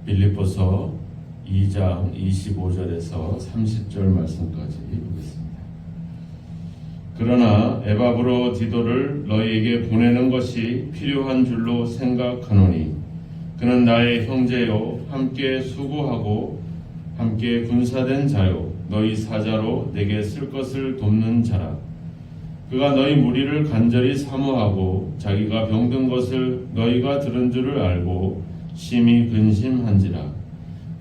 빌립보서 2장 25절에서 30절 말씀까지 보겠습니다. 그러나 에바브로디도를 너희에게 보내는 것이 필요한 줄로 생각하노니 그는 나의 형제요 함께 수고하고 함께 군사된 자요 너희 사자로 내게 쓸 것을 돕는 자라. 그가 너희 무리를 간절히 사모하고 자기가 병든 것을 너희가 들은 줄을 알고 심히 근심한지라.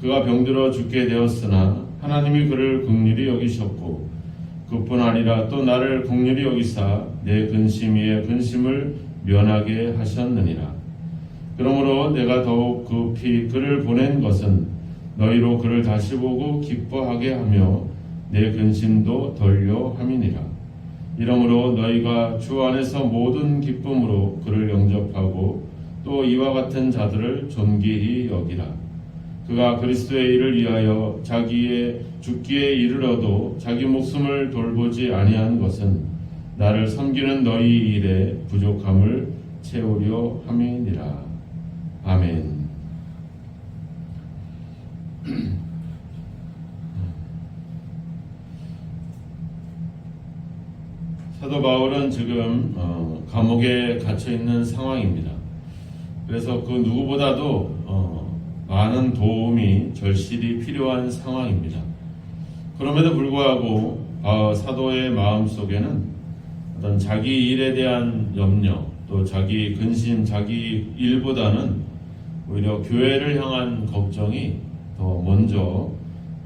그가 병들어 죽게 되었으나 하나님이 그를 긍휼히 여기셨고 그뿐 아니라 또 나를 긍휼히 여기사 내 근심 위에 근심을 면하게 하셨느니라. 그러므로 내가 더욱 급히 그를 보낸 것은 너희로 그를 다시 보고 기뻐하게 하며 내 근심도 덜려 함이니라. 이러므로 너희가 주 안에서 모든 기쁨으로 그를 영접하고 또 이와 같은 자들을 존귀히 여기라. 그가 그리스도의 일을 위하여 자기의 죽기에 이르러도 자기 목숨을 돌보지 아니한 것은 나를 섬기는 너희 일에 부족함을 채우려 함이니라. 아멘. 사도 바울은 지금 감옥에 갇혀 있는 상황입니다. 그래서 그 누구보다도 많은 도움이 절실히 필요한 상황입니다. 그럼에도 불구하고 사도의 마음속에는 어떤 자기 일에 대한 염려, 또 자기 근심, 자기 일보다는 오히려 교회를 향한 걱정이 더 먼저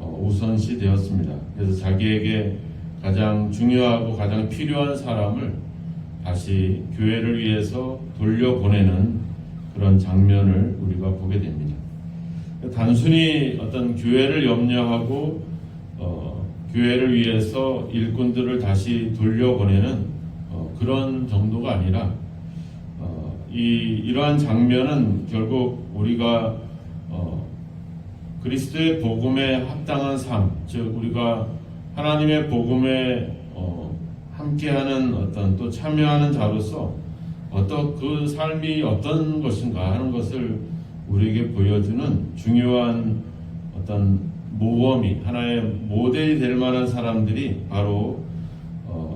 우선시 되었습니다. 그래서 자기에게 가장 중요하고 가장 필요한 사람을 다시 교회를 위해서 돌려보내는 그런 장면을 우리가 보게 됩니다. 단순히 어떤 교회를 염려하고 교회를 위해서 일꾼들을 다시 돌려보내는 그런 정도가 아니라 이러한 장면은 결국 우리가 그리스도의 복음에 합당한 삶, 즉 우리가 하나님의 복음에 함께하는 어떤 또 참여하는 자로서 어떤 그 삶이 어떤 것인가 하는 것을 우리에게 보여주는 중요한 어떤 모범이 하나의 모델이 될 만한 사람들이 바로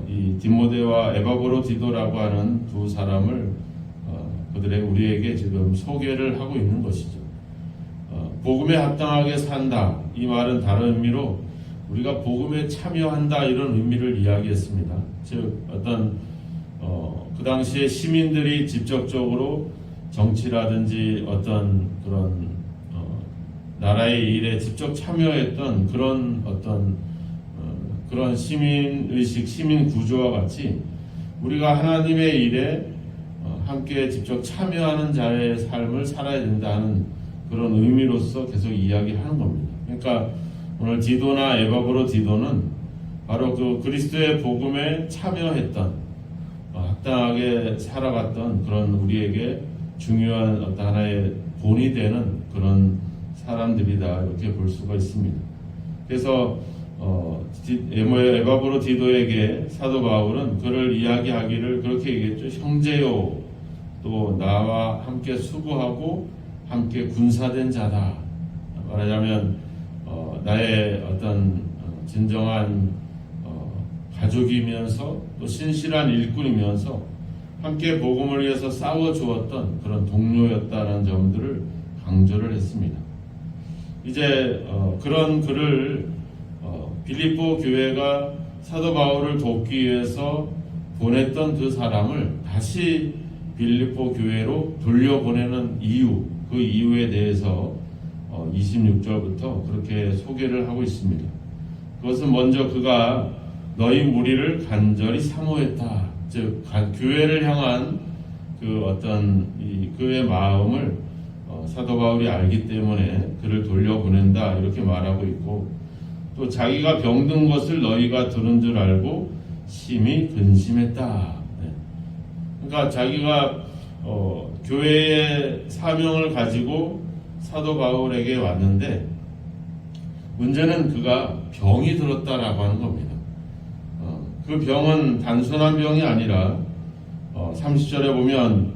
이 디모데와 에바브로디도라고 하는 두 사람을 그들의 우리에게 지금 소개를 하고 있는 것이죠. 복음에 합당하게 산다 이 말은 다른 의미로 우리가 복음에 참여한다 이런 의미를 이야기했습니다. 즉 어떤 그 당시에 시민들이 직접적으로 정치라든지 어떤 그런 나라의 일에 직접 참여했던 그런 어떤 그런 시민의식, 시민 구조와 같이 우리가 하나님의 일에 함께 직접 참여하는 자의 삶을 살아야 된다는 그런 의미로서 계속 이야기하는 겁니다. 그러니까 오늘 디도나 에바브로디도는 바로 그 그리스도의 복음에 참여했던 합당하게 살아갔던 그런 우리에게 중요한 어떤 하나의 본이 되는 그런 사람들이다 이렇게 볼 수가 있습니다. 그래서 에바브로디도에게 사도 바울은 그를 이야기하기를 그렇게 얘기했죠. 형제요 또 나와 함께 수고하고 함께 군사된 자다. 말하자면 나의 어떤 진정한 가족이면서 또 신실한 일꾼이면서 함께 복음을 위해서 싸워주었던 그런 동료였다는 점들을 강조를 했습니다. 이제 그런 그를 빌립보 교회가 사도 바울을 돕기 위해서 보냈던 그 사람을 다시 빌립보 교회로 돌려보내는 이유, 그 이유에 대해서 26절부터 그렇게 소개를 하고 있습니다. 그것은 먼저 그가 너희 무리를 간절히 사모했다. 즉 교회를 향한 그 어떤 그의 마음을 사도 바울이 알기 때문에 그를 돌려보낸다 이렇게 말하고 있고, 또 자기가 병든 것을 너희가 들은 줄 알고 심히 근심했다. 그러니까 자기가 교회의 사명을 가지고 사도 바울에게 왔는데 문제는 그가 병이 들었다라고 하는 겁니다. 그 병은 단순한 병이 아니라 30절에 보면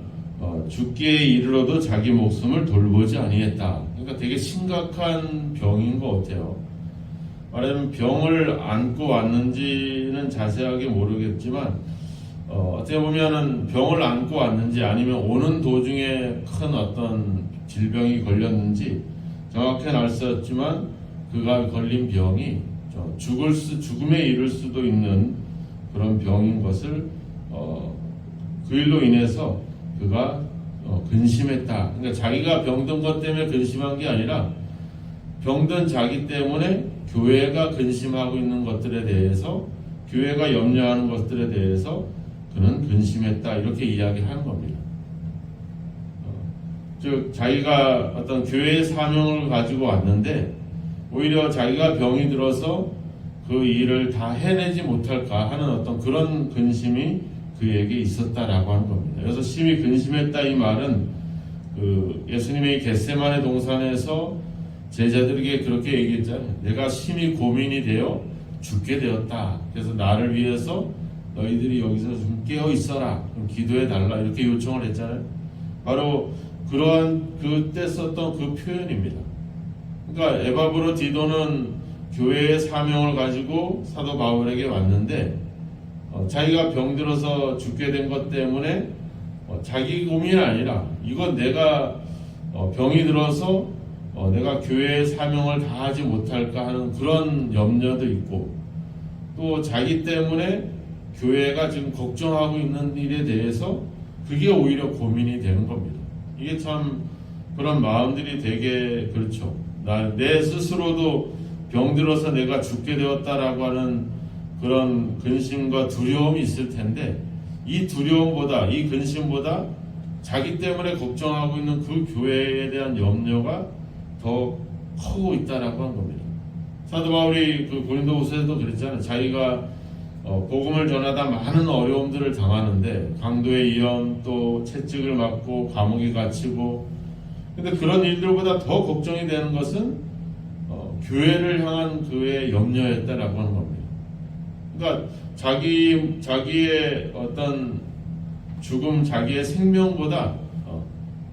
죽기에 이르러도 자기 목숨을 돌보지 아니했다. 그러니까 되게 심각한 병인 것 같아요. 말하자면 병을 안고 왔는지는 자세하게 모르겠지만 어떻게 보면은 병을 안고 왔는지 아니면 오는 도중에 큰 어떤 질병이 걸렸는지 정확히는 알 수 없지만 그가 걸린 병이 죽음에 이를 수도 있는 그런 병인 것을 그 일로 인해서 그가 근심했다. 그러니까 자기가 병든 것 때문에 근심한 게 아니라 병든 자기 때문에 교회가 근심하고 있는 것들에 대해서, 교회가 염려하는 것들에 대해서 그는 근심했다, 이렇게 이야기하는 겁니다. 즉 자기가 어떤 교회의 사명을 가지고 왔는데 오히려 자기가 병이 들어서 그 일을 다 해내지 못할까 하는 어떤 그런 근심이 그에게 있었다라고 하는 겁니다. 그래서 심히 근심했다, 이 말은 그 예수님의 겟세마네 동산에서 제자들에게 그렇게 얘기했잖아요. 내가 심히 고민이 되어 죽게 되었다. 그래서 나를 위해서 너희들이 여기서 좀 깨어 있어라, 좀 기도해 달라, 이렇게 요청을 했잖아요. 바로 그러한 그때 썼던 그 표현입니다. 그러니까 에바브로디도는 교회의 사명을 가지고 사도 바울에게 왔는데 자기가 병들어서 죽게 된 것 때문에 자기 고민이 아니라 이건 내가 병이 들어서 내가 교회의 사명을 다하지 못할까 하는 그런 염려도 있고, 또 자기 때문에 교회가 지금 걱정하고 있는 일에 대해서 그게 오히려 고민이 되는 겁니다. 이게 참 그런 마음들이 되게 그렇죠. 내 스스로도 병들어서 내가 죽게 되었다라고 하는 그런 근심과 두려움이 있을 텐데, 이 두려움보다, 이 근심보다 자기 때문에 걱정하고 있는 그 교회에 대한 염려가 더 커고 있다라고 한 겁니다. 사도 바울이 그 고린도후서에도 그랬잖아요. 자기가 복음을 전하다 많은 어려움들을 당하는데 강도의 위험, 또 채찍을 맞고 감옥에 갇히고, 근데 그런 일들보다 더 걱정이 되는 것은 교회를 향한 그의 염려였다라고 하는 겁니다. 그러니까 자기의 어떤 죽음, 자기의 생명보다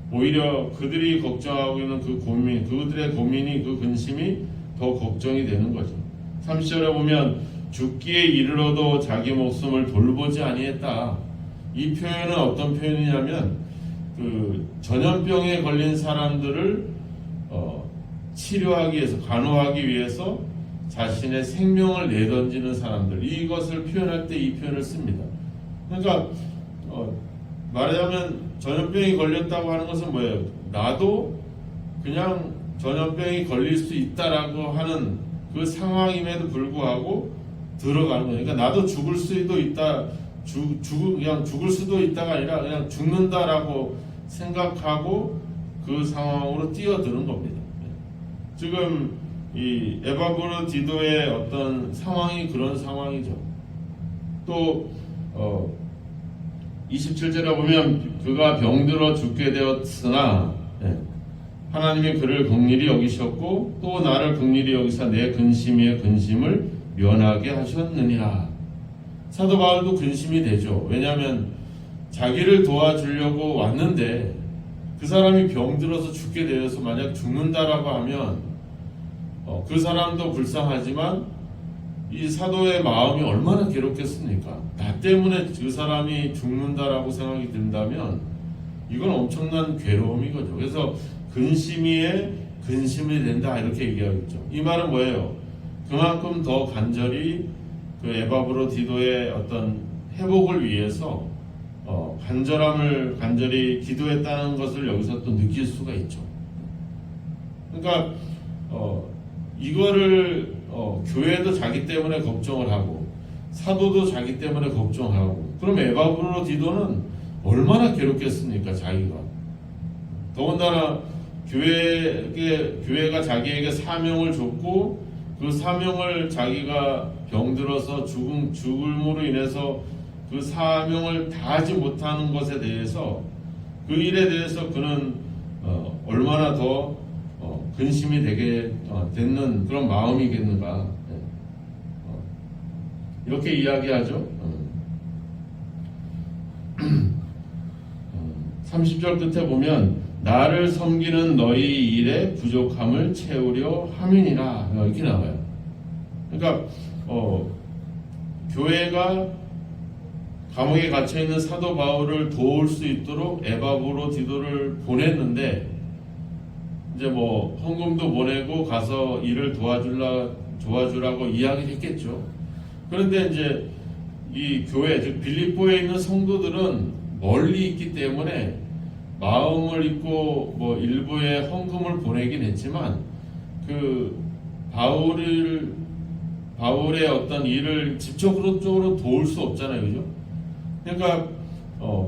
오히려 그들이 걱정하고 있는 그 고민, 그들의 고민이, 그 근심이 더 걱정이 되는 거죠. 30절에 보면 죽기에 이르러도 자기 목숨을 돌보지 아니했다. 이 표현은 어떤 표현이냐면 그 전염병에 걸린 사람들을 치료하기 위해서, 간호하기 위해서 자신의 생명을 내던지는 사람들, 이것을 표현할 때 이 표현을 씁니다. 그러니까 말하자면 전염병이 걸렸다고 하는 것은 뭐예요? 나도 그냥 전염병이 걸릴 수 있다라고 하는 그 상황임에도 불구하고 들어가는 거예요. 그러니까 나도 죽을 수도 있다, 그냥 죽을 수도 있다가 아니라 그냥 죽는다라고 생각하고 그 상황으로 뛰어드는 겁니다. 지금 이 에바브로디도의 어떤 상황이 그런 상황이죠. 또 27절에 보면 그가 병들어 죽게 되었으나 하나님이 그를 긍휼히 여기셨고 또 나를 긍휼히 여기사 내 근심 위에 근심을 면하게 하셨느니라. 사도 바울도 근심이 되죠. 왜냐하면 자기를 도와주려고 왔는데 그 사람이 병들어서 죽게 되어서 만약 죽는다라고 하면 그 사람도 불쌍하지만 이 사도의 마음이 얼마나 괴롭겠습니까? 나 때문에 그 사람이 죽는다라고 생각이 든다면 이건 엄청난 괴로움이거든요. 그래서 근심이에 근심이 된다, 이렇게 얘기하겠죠. 이 말은 뭐예요? 그만큼 더 간절히 그 에바브로디도의 어떤 회복을 위해서 간절히 기도했다는 것을 여기서 또 느낄 수가 있죠. 그러니까 이거를 교회도 자기 때문에 걱정을 하고 사도도 자기 때문에 걱정하고, 그럼 에바브로디도는 얼마나 괴롭겠습니까? 자기가 더군다나 교회가 자기에게 사명을 줬고 그 사명을 자기가 병들어서 죽음으로 인해서 그 사명을 다하지 못하는 것에 대해서, 그 일에 대해서 그는 얼마나 더 근심이 되게 되는 그런 마음이겠는가, 이렇게 이야기하죠. 30절 끝에 보면 나를 섬기는 너희 일의 부족함을 채우려 함이니라 이렇게 나와요. 그러니까 교회가 감옥에 갇혀 있는 사도 바울을 도울 수 있도록 에바브로디도를 보냈는데 이제 뭐 헌금도 보내고 가서 일을 도와주라고 이야기를 했겠죠. 그런데 이제 이 교회 즉 빌립보에 있는 성도들은 멀리 있기 때문에 마음을 잊고 뭐 일부의 헌금을 보내긴 했지만 그 바울의 어떤 일을 직접적으로 도울 수 없잖아요, 그죠? 그러니까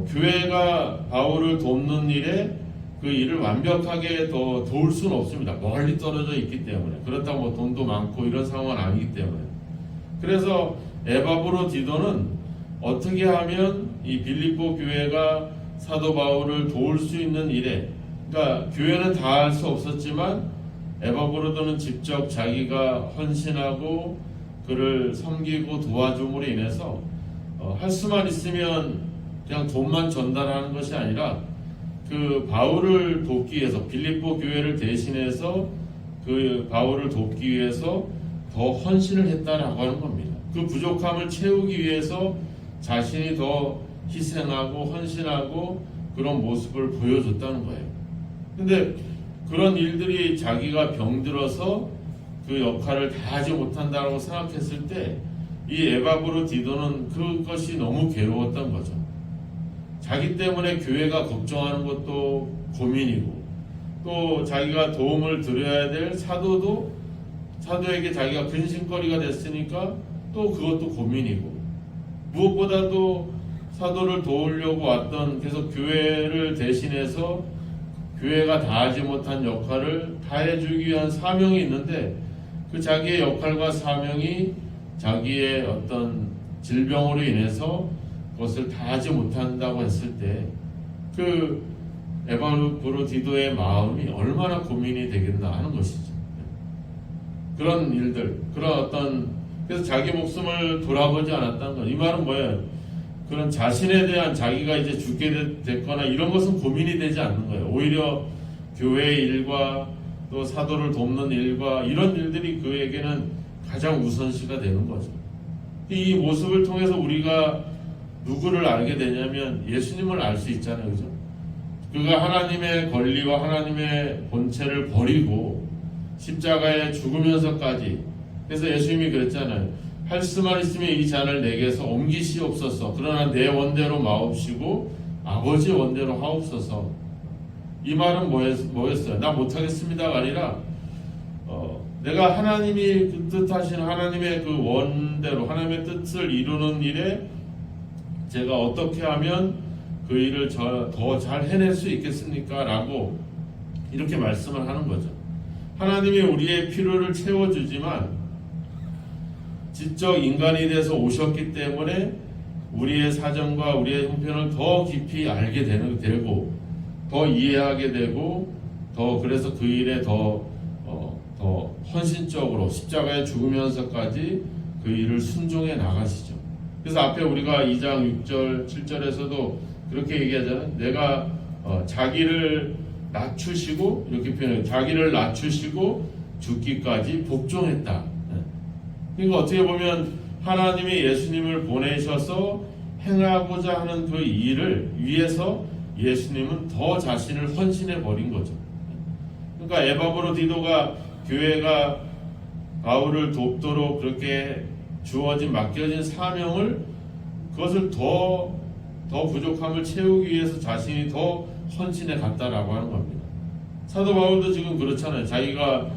교회가 바울을 돕는 일에 그 일을 완벽하게 더 도울 수는 없습니다. 멀리 떨어져 있기 때문에. 그렇다고 뭐 돈도 많고 이런 상황은 아니기 때문에. 그래서 에바브로디도는 어떻게 하면 이 빌립보 교회가 사도 바울을 도울 수 있는 일에, 그러니까 교회는 다 할 수 없었지만 에바브로도는 직접 자기가 헌신하고 그를 섬기고 도와줌으로 인해서 할 수만 있으면 그냥 돈만 전달하는 것이 아니라 그 바울을 돕기 위해서 빌립보 교회를 대신해서 그 바울을 돕기 위해서 더 헌신을 했다라고 하는 겁니다. 그 부족함을 채우기 위해서 자신이 더 희생하고 헌신하고 그런 모습을 보여줬다는 거예요. 근데 그런 일들이 자기가 병들어서 그 역할을 다 하지 못한다고 생각했을 때 이 에바브로디도는 그것이 너무 괴로웠던 거죠. 자기 때문에 교회가 걱정하는 것도 고민이고 또 자기가 도움을 드려야 될 사도에게 자기가 근심거리가 됐으니까 또 그것도 고민이고 무엇보다도 사도를 도우려고 왔던 계속 교회를 대신해서 교회가 다하지 못한 역할을 다해주기 위한 사명이 있는데 그 자기의 역할과 사명이 자기의 어떤 질병으로 인해서 그것을 다하지 못한다고 했을 때 그 에바브로디도의 마음이 얼마나 고민이 되겠나 하는 것이죠. 그런 일들, 그런 어떤 그래서 자기 목숨을 돌아보지 않았다는 것. 이 말은 뭐예요? 그런 자신에 대한 자기가 이제 죽게 됐거나 이런 것은 고민이 되지 않는 거예요. 오히려 교회의 일과 또 사도를 돕는 일과 이런 일들이 그에게는 가장 우선시가 되는 거죠. 이 모습을 통해서 우리가 누구를 알게 되냐면 예수님을 알 수 있잖아요. 그죠? 그가 하나님의 권리와 하나님의 본체를 버리고 십자가에 죽으면서까지 그래서 예수님이 그랬잖아요. 할 수만 있으면 이 잔을 내게서 옮기시옵소서. 그러나 내 원대로 마옵시고 아버지 원대로 하옵소서. 이 말은 뭐였어요? 나 못하겠습니다가 아니라 내가 하나님이 그 뜻하신 하나님의 그 원대로 하나님의 뜻을 이루는 일에 제가 어떻게 하면 그 일을 더 잘 해낼 수 있겠습니까? 라고 이렇게 말씀을 하는 거죠. 하나님이 우리의 필요를 채워주지만 지적 인간이 돼서 오셨기 때문에 우리의 사정과 우리의 형편을 더 깊이 알게 되고 더 이해하게 되고 더 그래서 그 일에 더 헌신적으로 십자가에 죽으면서까지 그 일을 순종해 나가시죠. 그래서 앞에 우리가 2장 6절 7절에서도 그렇게 얘기하잖아요. 내가 자기를 낮추시고 이렇게 표현해요. 자기를 낮추시고 죽기까지 복종했다. 그러니까 어떻게 보면 하나님이 예수님을 보내셔서 행하고자 하는 그 일을 위해서 예수님은 더 자신을 헌신해 버린 거죠. 그러니까 에바브로디도가 교회가 바울을 돕도록 그렇게 맡겨진 사명을 그것을 더 부족함을 채우기 위해서 자신이 더 헌신해 갔다라고 하는 겁니다. 사도 바울도 지금 그렇잖아요. 자기가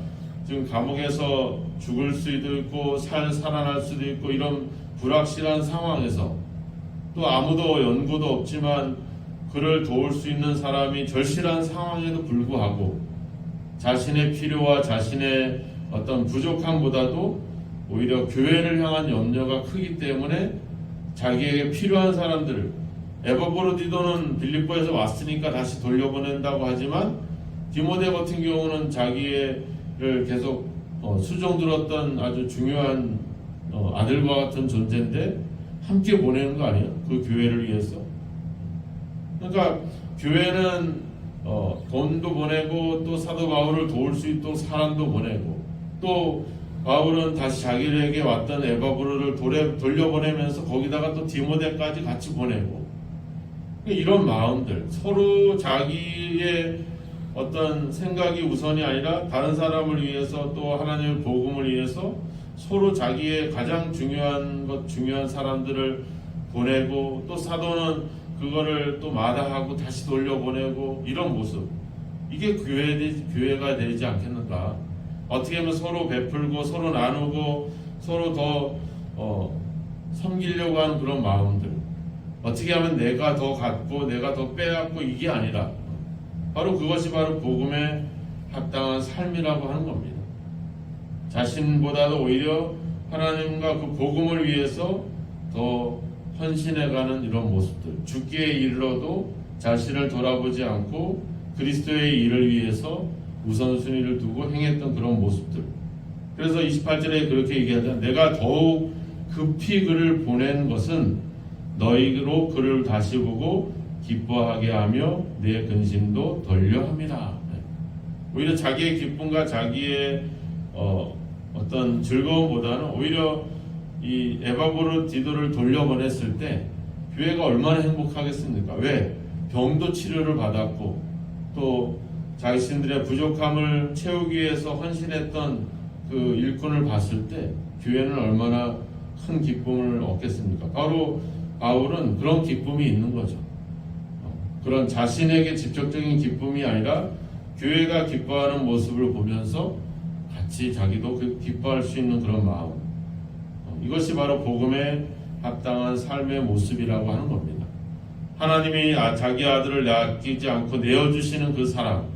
지금 감옥에서 죽을 수도 있고 살아날 수도 있고 이런 불확실한 상황에서 또 아무도 연고도 없지만 그를 도울 수 있는 사람이 절실한 상황에도 불구하고 자신의 필요와 자신의 어떤 부족함보다도 오히려 교회를 향한 염려가 크기 때문에 자기에게 필요한 사람들을 에바브로디도는 빌립보에서 왔으니까 다시 돌려보낸다고 하지만 디모데 같은 경우는 자기를 계속 수종 들었던 아주 중요한 아들과 같은 존재인데 함께 보내는 거 아니에요? 그 교회를 위해서. 그러니까 교회는 돈도 보내고 또 사도 바울을 도울 수 있도록 사람도 보내고 또 바울은 다시 자기에게 왔던 에바브로를 돌려보내면서 거기다가 또 디모데까지 같이 보내고 이런 마음들 서로 자기의 어떤 생각이 우선이 아니라 다른 사람을 위해서 또 하나님의 복음을 위해서 서로 자기의 가장 중요한 사람들을 보내고 또 사도는 그거를 또 마다하고 다시 돌려보내고 이런 모습 이게 교회가 되지 않겠는가? 어떻게 하면 서로 베풀고 서로 나누고 서로 더 섬기려고 하는 그런 마음들 어떻게 하면 내가 더 갖고 내가 더 빼앗고 이게 아니라 바로 그것이 바로 복음에 합당한 삶이라고 하는 겁니다. 자신보다도 오히려 하나님과 그 복음을 위해서 더 헌신해가는 이런 모습들 죽기에 이르러도 자신을 돌아보지 않고 그리스도의 일을 위해서 우선순위를 두고 행했던 그런 모습들. 그래서 28절에 그렇게 얘기하자 내가 더욱 급히 그를 보낸 것은 너희로 그를 다시 보고 기뻐하게 하며 내 근심도 덜려 함이라. 오히려 자기의 기쁨과 자기의 어떤 즐거움보다는 오히려 이 에바브로 디도를 돌려보냈을 때 교회가 얼마나 행복하겠습니까? 왜? 병도 치료를 받았고 또 자신들의 부족함을 채우기 위해서 헌신했던 그 일꾼을 봤을 때 교회는 얼마나 큰 기쁨을 얻겠습니까? 바로 바울은 그런 기쁨이 있는 거죠. 그런 자신에게 직접적인 기쁨이 아니라 교회가 기뻐하는 모습을 보면서 같이 자기도 기뻐할 수 있는 그런 마음. 이것이 바로 복음에 합당한 삶의 모습이라고 하는 겁니다. 하나님이 자기 아들을 아끼지 않고 내어주시는 그 사랑,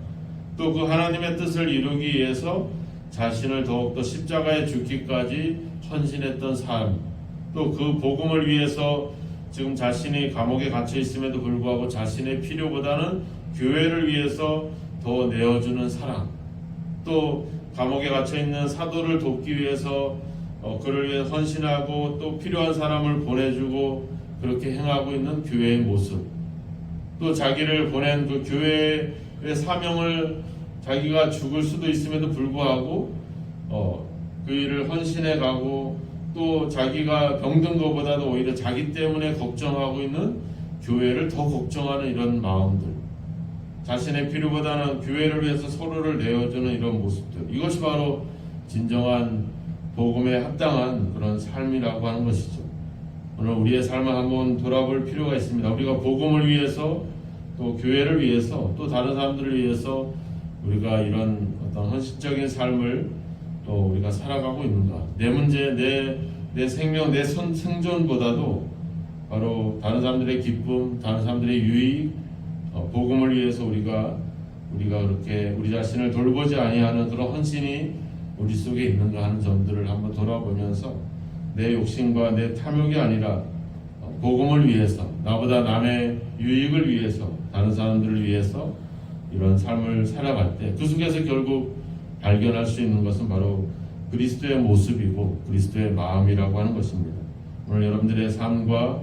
또 그 하나님의 뜻을 이루기 위해서 자신을 더욱더 십자가에 죽기까지 헌신했던 삶, 또 그 복음을 위해서 지금 자신이 감옥에 갇혀 있음에도 불구하고 자신의 필요보다는 교회를 위해서 더 내어주는 사랑, 또 감옥에 갇혀 있는 사도를 돕기 위해서 그를 위해 헌신하고 또 필요한 사람을 보내주고 그렇게 행하고 있는 교회의 모습, 또 자기를 보낸 그 교회의 사명을 자기가 죽을 수도 있음에도 불구하고 그 일을 헌신해 가고 또 자기가 병든 것보다도 오히려 자기 때문에 걱정하고 있는 교회를 더 걱정하는 이런 마음들, 자신의 필요보다는 교회를 위해서 서로를 내어주는 이런 모습들, 이것이 바로 진정한 복음에 합당한 그런 삶이라고 하는 것이죠. 오늘 우리의 삶을 한번 돌아볼 필요가 있습니다. 우리가 복음을 위해서 또 교회를 위해서 또 다른 사람들을 위해서 우리가 이런 어떤 헌신적인 삶을 또 우리가 살아가고 있는가? 내 문제, 내 생명, 내 생존보다도 바로 다른 사람들의 기쁨, 다른 사람들의 유익, 복음을 위해서 우리가 그렇게 우리 자신을 돌보지 아니하는 그런 헌신이 우리 속에 있는가 하는 점들을 한번 돌아보면서 내 욕심과 내 탐욕이 아니라 복음을 위해서, 나보다 남의 유익을 위해서, 다른 사람들을 위해서 이런 삶을 살아갈 때 그 속에서 결국 발견할 수 있는 것은 바로 그리스도의 모습이고 그리스도의 마음이라고 하는 것입니다. 오늘 여러분들의 삶과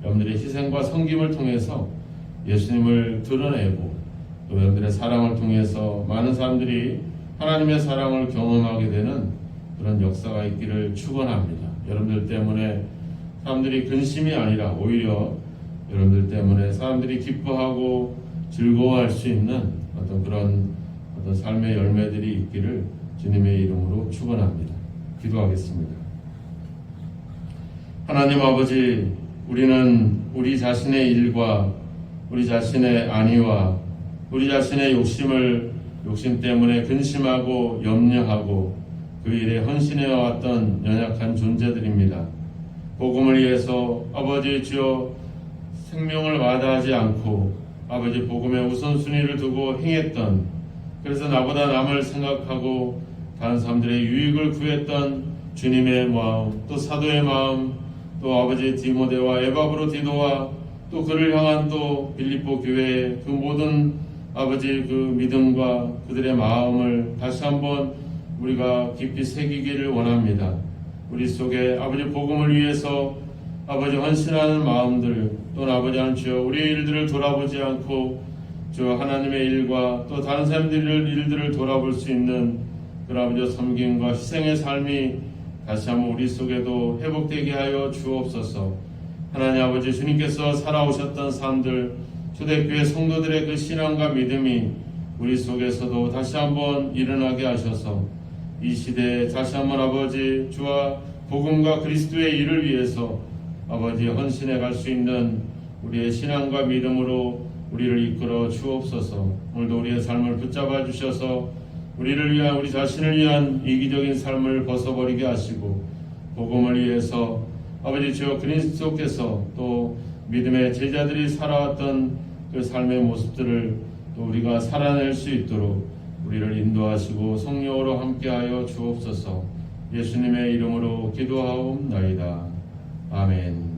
여러분들의 희생과 섬김을 통해서 예수님을 드러내고 또 여러분들의 사랑을 통해서 많은 사람들이 하나님의 사랑을 경험하게 되는 그런 역사가 있기를 축원합니다. 여러분들 때문에 사람들이 근심이 아니라 오히려 여러분들 때문에 사람들이 기뻐하고 즐거워할 수 있는 그런 삶의 열매들이 있기를 주님의 이름으로 축원합니다. 기도하겠습니다. 하나님 아버지, 우리는 우리 자신의 일과 우리 자신의 안위와 우리 자신의 욕심 때문에 근심하고 염려하고 그 일에 헌신해 왔던 연약한 존재들입니다. 복음을 위해서 아버지 주여 생명을 마다하지 않고 아버지 복음의 우선순위를 두고 행했던, 그래서 나보다 남을 생각하고 다른 사람들의 유익을 구했던 주님의 마음, 또 사도의 마음, 또 아버지 디모데와 에바브로 디도와 또 그를 향한 또 빌립보 교회의 그 모든 아버지 그 믿음과 그들의 마음을 다시 한번 우리가 깊이 새기기를 원합니다. 우리 속에 아버지 복음을 위해서 아버지 헌신하는 마음들, 또 아버지 주여 우리의 일들을 돌아보지 않고 주 하나님의 일과 또 다른 사람들의 일들을 돌아볼 수 있는 그 아버지 섬김과 희생의 삶이 다시 한번 우리 속에도 회복되게 하여 주옵소서. 하나님 아버지, 주님께서 살아오셨던 삶들, 초대교회 성도들의 그 신앙과 믿음이 우리 속에서도 다시 한번 일어나게 하셔서 이 시대에 다시 한번 아버지 주와 복음과 그리스도의 일을 위해서 아버지 헌신해 갈 수 있는 우리의 신앙과 믿음으로 우리를 이끌어 주옵소서. 오늘도 우리의 삶을 붙잡아 주셔서 우리를 위한, 우리 자신을 위한 이기적인 삶을 벗어버리게 하시고 복음을 위해서 아버지 주여 그리스도께서 또 믿음의 제자들이 살아왔던 그 삶의 모습들을 또 우리가 살아낼 수 있도록 우리를 인도하시고 성령으로 함께하여 주옵소서. 예수님의 이름으로 기도하옵나이다. 아멘.